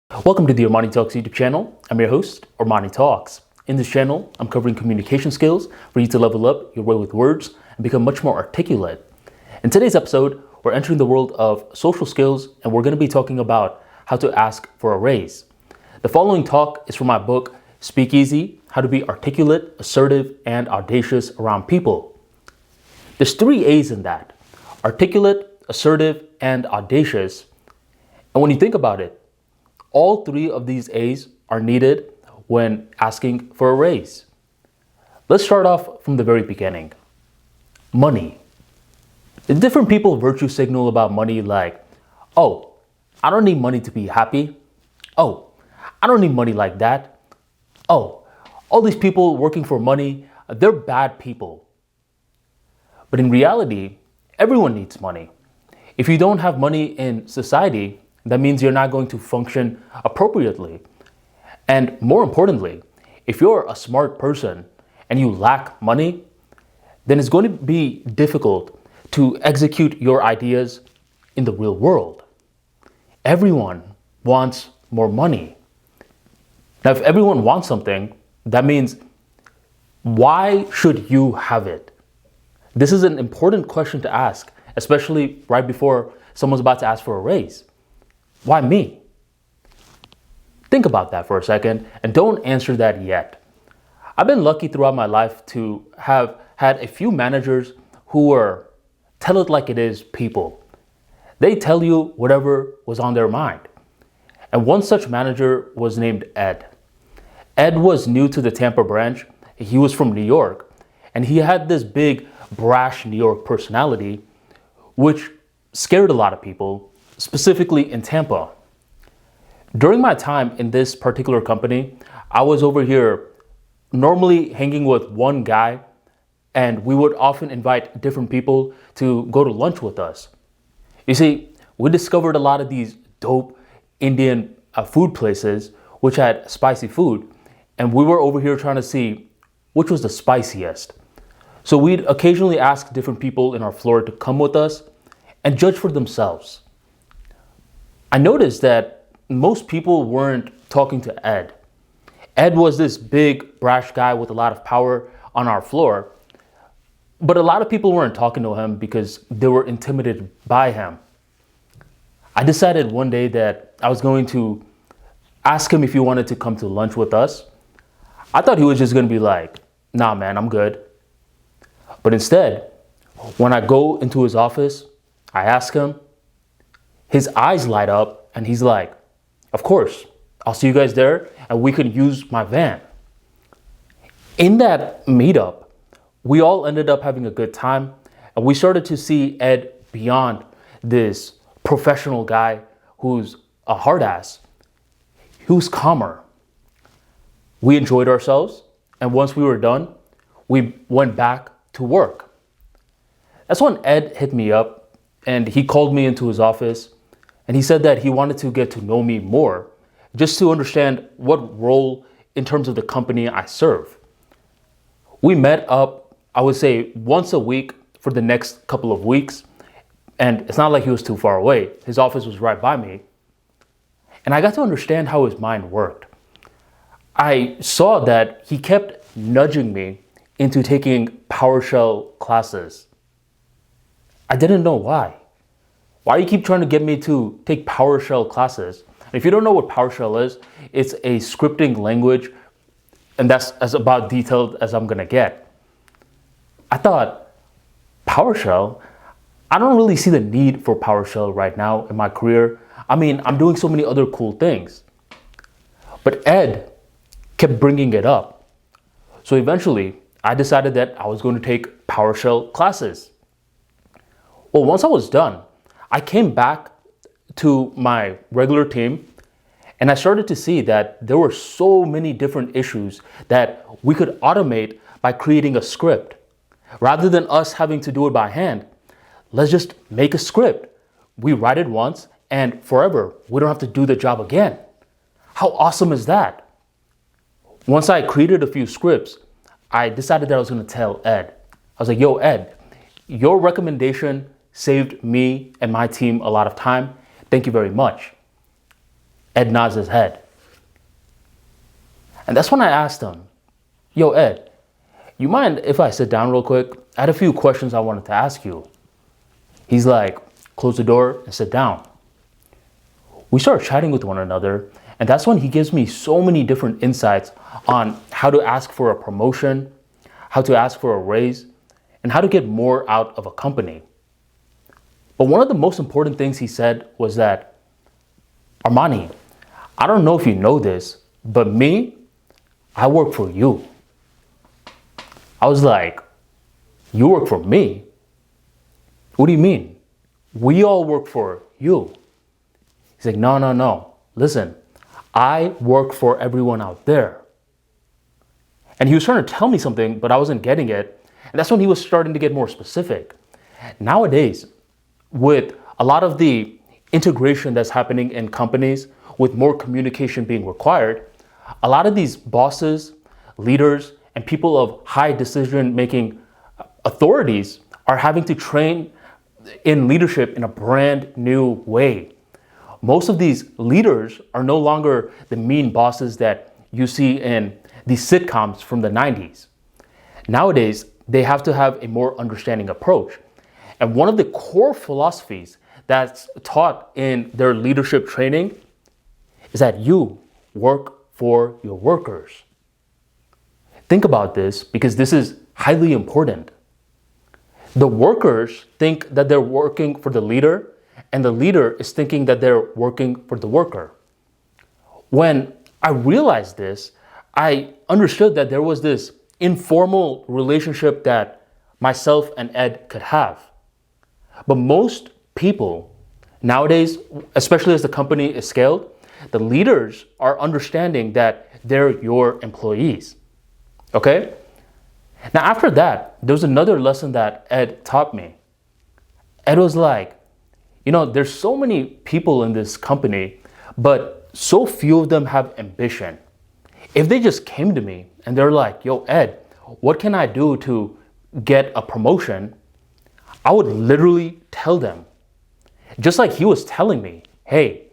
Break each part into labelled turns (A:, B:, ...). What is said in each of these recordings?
A: Welcome to the Armani Talks YouTube channel. I'm your host, Armani Talks. In this channel, I'm covering communication skills for you to level up your way with words and become much more articulate. In today's episode, we're entering the world of social skills and we're going to be talking about how to ask for a raise. The following talk is from my book, Speak Easy: How to Be Articulate, Assertive, and Audacious Around People. There's 3 A's in that: articulate, assertive, and audacious. And when you think about it, all 3 of these A's are needed when asking for a raise. Let's start off from the very beginning. Money. Different people virtue signal about money like, oh, I don't need money to be happy. Oh, I don't need money like that. Oh, all these people working for money, they're bad people. But in reality, everyone needs money. If you don't have money in society, that means you're not going to function appropriately. And more importantly, if you're a smart person and you lack money, then it's going to be difficult to execute your ideas in the real world. Everyone wants more money. Now, if everyone wants something, that means why should you have it? This is an important question to ask, especially right before someone's about to ask for a raise. Why me? Think about that for a second and don't answer that yet. I've been lucky throughout my life to have had a few managers who were tell it like it is people. They tell you whatever was on their mind. And one such manager was named Ed. Ed was new to the Tampa branch. He was from New York, and he had this big, brash New York personality, which scared a lot of people, specifically in Tampa. During my time in this particular company, I was over here normally hanging with one guy, and we would often invite different people to go to lunch with us. You see, we discovered a lot of these dope Indian food places which had spicy food, and we were over here trying to see which was the spiciest. So we'd occasionally ask different people in our floor to come with us and judge for themselves. I noticed that most people weren't talking to Ed. Ed was this big, brash guy with a lot of power on our floor, but a lot of people weren't talking to him because they were intimidated by him. I decided one day that I was going to ask him if he wanted to come to lunch with us. I thought he was just going to be like, nah, man, I'm good. But instead, when I go into his office, I ask him, his eyes light up and he's like, of course, I'll see you guys there and we could use my van. In that meetup, we all ended up having a good time and we started to see Ed beyond this professional guy who's a hard ass. He was calmer. We enjoyed ourselves, and once we were done, we went back to work. That's when Ed hit me up and he called me into his office. And he said that he wanted to get to know me more, just to understand what role in terms of the company I serve. We met up, I would say, once a week for the next couple of weeks. And it's not like he was too far away. His office was right by me. And I got to understand how his mind worked. I saw that he kept nudging me into taking PowerShell classes. I didn't know why. Why do you keep trying to get me to take PowerShell classes? If you don't know what PowerShell is, it's a scripting language, and that's as about detailed as I'm gonna get. I thought, PowerShell? I don't really see the need for PowerShell right now in my career. I mean, I'm doing so many other cool things. But Ed kept bringing it up. So eventually, I decided that I was going to take PowerShell classes. Well, once I was done, I came back to my regular team and I started to see that there were so many different issues that we could automate by creating a script. Rather than us having to do it by hand, let's just make a script. We write it once and forever. We don't have to do the job again. How awesome is that? Once I created a few scripts, I decided that I was going to tell Ed. I was like, yo, Ed, your recommendation saved me and my team a lot of time. Thank you very much. Ed nods his head. And that's when I asked him, yo, Ed, you mind if I sit down real quick? I had a few questions I wanted to ask you. He's like, close the door and sit down. We start chatting with one another, and that's when he gives me so many different insights on how to ask for a promotion, how to ask for a raise, and how to get more out of a company. But one of the most important things he said was that, Armani, I don't know if you know this, but me, I work for you. I was like, you work for me? What do you mean? We all work for you. He's like, no. Listen, I work for everyone out there. And he was trying to tell me something, but I wasn't getting it. And that's when he was starting to get more specific. Nowadays, with a lot of the integration that's happening in companies, with more communication being required, a lot of these bosses, leaders, and people of high decision-making authorities are having to train in leadership in a brand new way. Most of these leaders are no longer the mean bosses that you see in these sitcoms from the 90s. Nowadays, they have to have a more understanding approach. And one of the core philosophies that's taught in their leadership training is that you work for your workers. Think about this, because this is highly important. The workers think that they're working for the leader, and the leader is thinking that they're working for the worker. When I realized this, I understood that there was this informal relationship that myself and Ed could have. But most people nowadays, especially as the company is scaled, the leaders are understanding that they're your employees. Okay? Now, after that, there was another lesson that Ed taught me. Ed was like, there's so many people in this company, but so few of them have ambition. If they just came to me and they're like, yo, Ed, what can I do to get a promotion? I would literally tell them, just like he was telling me, hey,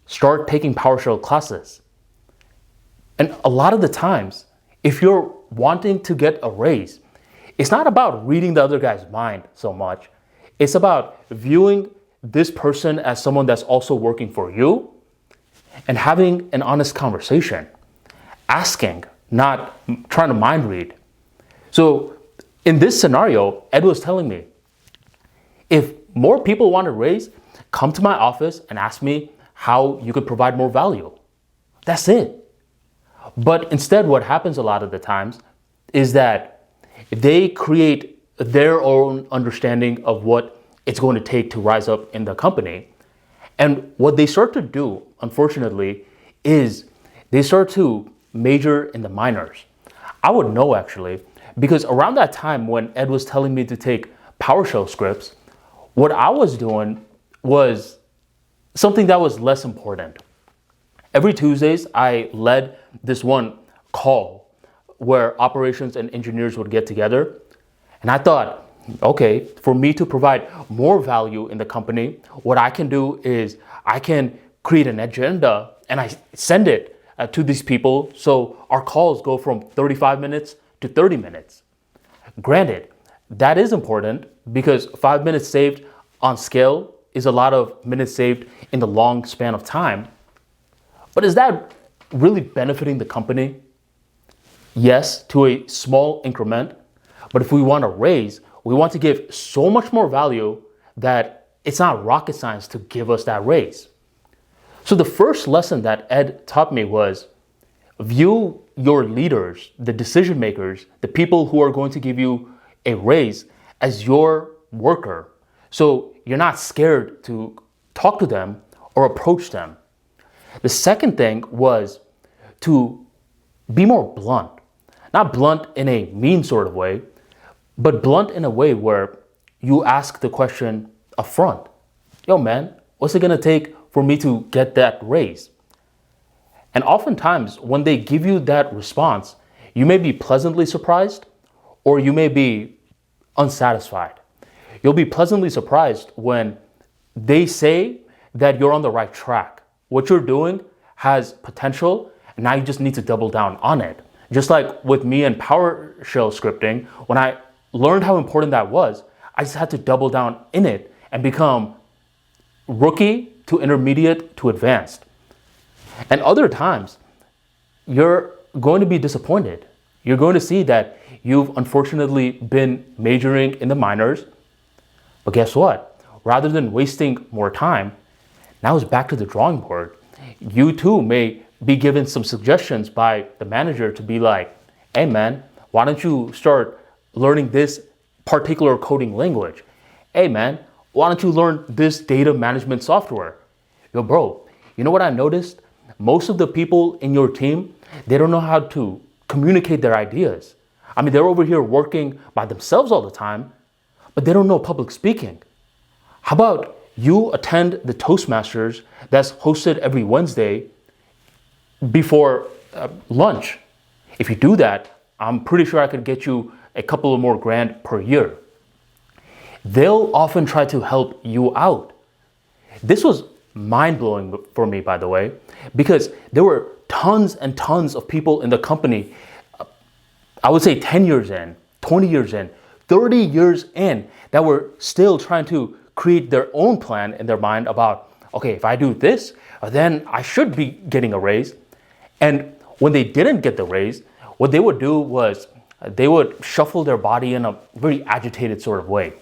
A: start taking PowerShell classes. And a lot of the times, if you're wanting to get a raise, it's not about reading the other guy's mind so much. It's about viewing this person as someone that's also working for you and having an honest conversation, asking, not trying to mind read. So in this scenario, Ed was telling me, if more people want a raise, come to my office and ask me how you could provide more value. That's it. But instead, what happens a lot of the times is that they create their own understanding of what it's going to take to rise up in the company. And what they start to do, unfortunately, is they start to major in the minors. I would know, actually, because around that time when Ed was telling me to take PowerShell scripts, what I was doing was something that was less important. Every Tuesdays, I led this one call where operations and engineers would get together. And I thought, okay, for me to provide more value in the company, what I can do is I can create an agenda and I send it to these people. So our calls go from 35 minutes to 30 minutes. Granted, that is important because 5 minutes saved on scale is a lot of minutes saved in the long span of time. But is that really benefiting the company? Yes, to a small increment. But if we want to raise, we want to give so much more value that it's not rocket science to give us that raise. So the first lesson that Ed taught me was view your leaders, the decision makers, the people who are going to give you a raise as your worker. So you're not scared to talk to them or approach them. The second thing was to be more blunt. Not blunt in a mean sort of way, but blunt in a way where you ask the question up front. Yo, man, what's it gonna take for me to get that raise? And oftentimes, when they give you that response, you may be pleasantly surprised or you may be unsatisfied. You'll be pleasantly surprised when they say that you're on the right track. what you're doing has potential, and now you just need to double down on it. Just like with me and PowerShell scripting, when I learned how important that was, I just had to double down in it and become rookie to intermediate to advanced. And other times, you're going to be disappointed. You're going to see that you've unfortunately been majoring in the minors. But guess what? Rather than wasting more time, now it's back to the drawing board. You too may be given some suggestions by the manager to be like, hey man, why don't you start learning this particular coding language? Hey man, why don't you learn this data management software? Yo bro, you know what I noticed? Most of the people in your team, they don't know how to communicate their ideas. I mean, they're over here working by themselves all the time, but they don't know public speaking. How about you attend the Toastmasters that's hosted every Wednesday before lunch? If you do that, I'm pretty sure I could get you a couple of more grand per year. They'll often try to help you out. This was mind-blowing for me, by the way, because there were tons and tons of people in the company, I would say 10 years in, 20 years in, 30 years in, that were still trying to create their own plan in their mind about, okay, if I do this, then I should be getting a raise. And when they didn't get the raise, what they would do was they would shuffle their body in a very agitated sort of way.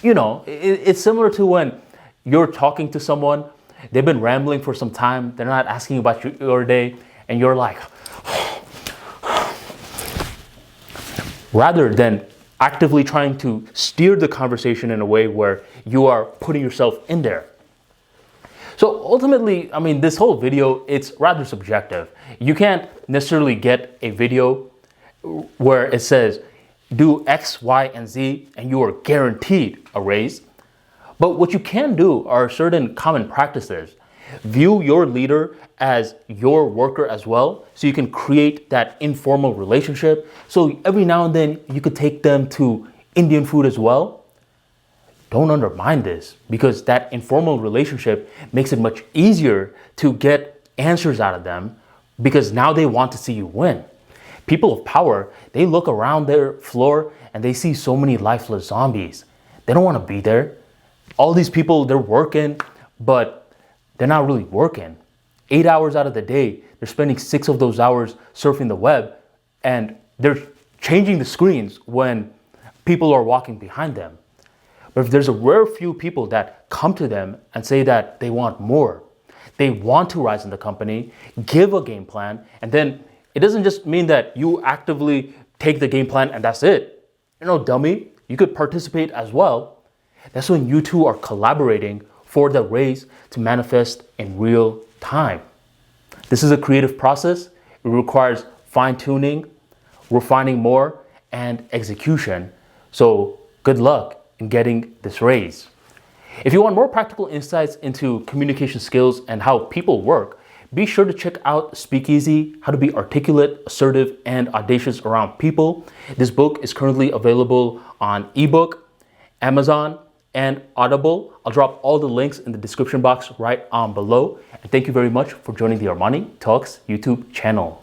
A: You know, it's similar to when you're talking to someone, they've been rambling for some time, they're not asking about your day, and you're like, rather than actively trying to steer the conversation in a way where you are putting yourself in there. So ultimately, I mean, this whole video, it's rather subjective. You can't necessarily get a video where it says, do X, Y, and Z, and you are guaranteed a raise. But what you can do are certain common practices. View your leader as your worker as well, so you can create that informal relationship. So every now and then you could take them to Indian food as well. Don't undermine this, because that informal relationship makes it much easier to get answers out of them, because now they want to see you win. People of power, they look around their floor and they see so many lifeless zombies. They don't want to be there. All these people, they're working, but they're not really working. 8 hours out of the day, they're spending 6 of those hours surfing the web, and they're changing the screens when people are walking behind them. But if there's a rare few people that come to them and say that they want more, they want to rise in the company, give a game plan, and then it doesn't just mean that you actively take the game plan and that's it. You know, dummy, you could participate as well. That's when you two are collaborating for the raise to manifest in real time. This is a creative process. It requires fine-tuning, refining more, and execution. So good luck in getting this raise. If you want more practical insights into communication skills and how people work, be sure to check out Speakeasy, How to Be Articulate, Assertive, and Audacious Around People. This book is currently available on ebook, Amazon, and Audible. I'll drop all the links in the description box right on below. And thank you very much for joining the Armani Talks YouTube channel.